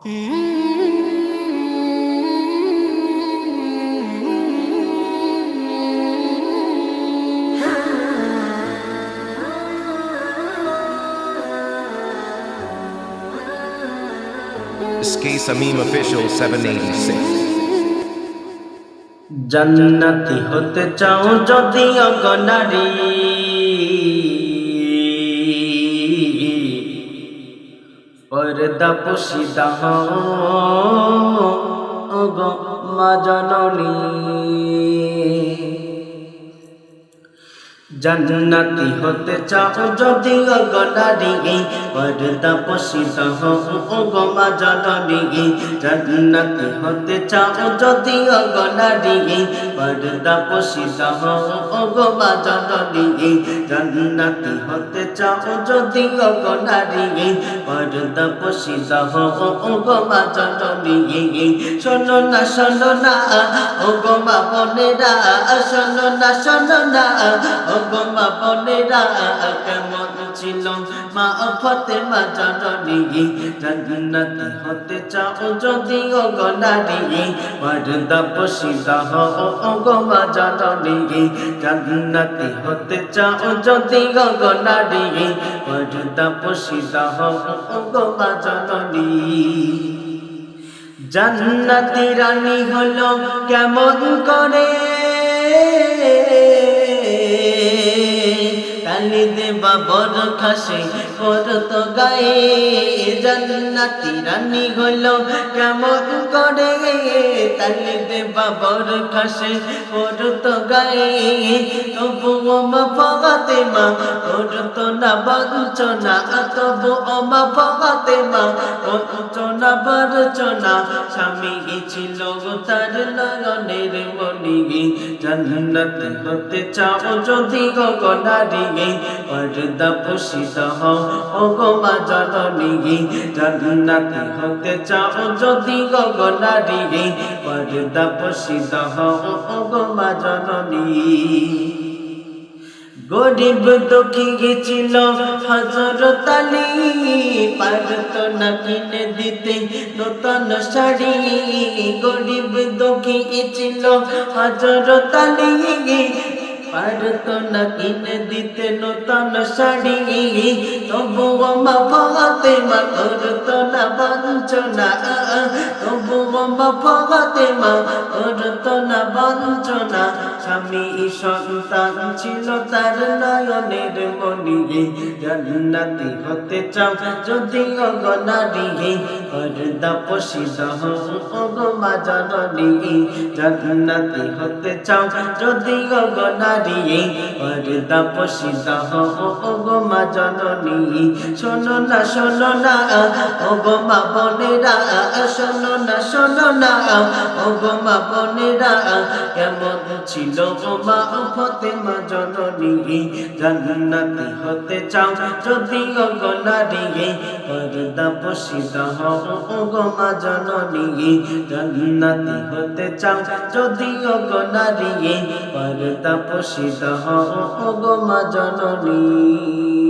SK Sameem Official 786 জান্নাতি হতে চাও যদি অগনারী পর্দা পুশিদা হও ওগো মা জননী জান্নাতি হতে চাও যদি অগনারী পর্দা পুশিদা হও ওগো মা জননী জান্নাতি হতে চাও যদি অগনারী পর্দা পুশিদা হও ওগো মা জননী জান্নাতি হতে চাও যদি অগনারী পর্দা পুশিদা হও ওগো মা জননী শোনো না ওগো মা বোনেরা শোনো না ওগো মা বোনেরা কেমন ছিল মা ফাতেমা জননী জান্নাতি হতে চাও যদি অগনারী পর্দা পুশিদা হও ওগো মা জননী জান্নাতি হতে চাও যদি অগনারী পর্দা পুশিদা হও ওগো মা জননী জান্নাতি রানী হলো কেমন করে তালি দেবা বড় খাসে করত গায়ে জান্নাতি রানী হলো কেমন করে তালি দেবা বড় খাসে করত গায়ে তবু মা ফাতেমা করত না বঞ্চনা তবু মা ফাতেমা করত না বঞ্চনা স্বামী ছিল তার নয়নের মণি জান্নাতি হতে চাও যদি অগনারী পর্দা পুশিদা হও ওগো মা জননী জান্নাতি হতে চাও যদি অগনারী পর্দা পুশিদা হও ওগো মা জননী গরিব দুঃখী গেছিল হযরত আলী পারত না কিনে দিতে নতুন শাড়ি গরিব দুঃখী ছিল হযরত আলী পারত না কিনে দিতে নতুন শাড়ি তবু মা ফাতেমা করত না বঞ্চনা তবু মা ফাতেমা করত না বঞ্চনা স্বামী সন্তান ছিল তার নয়নের মণি জান্নাতি হতে চাও যদি অগনারী পর্দা পুশিদা হও ওগো মা জননী জান্নাতি হতে চাও যদি অগনারী পর্দা পুশিদা হও ওগো মা জননী শোনো না ওগো মা বোনেরা শোনো না ওগো মা বোনেরা কেমন ছিল মা ফাতেমা জননী জান্নাতি হতে চাও যদি অগনারী পর্দা পুশিদা হও ওগো মা জননী জান্নাতি হতে চাও যদি অগনারী পর্দা পুশিদা হও ওগো মা জননী।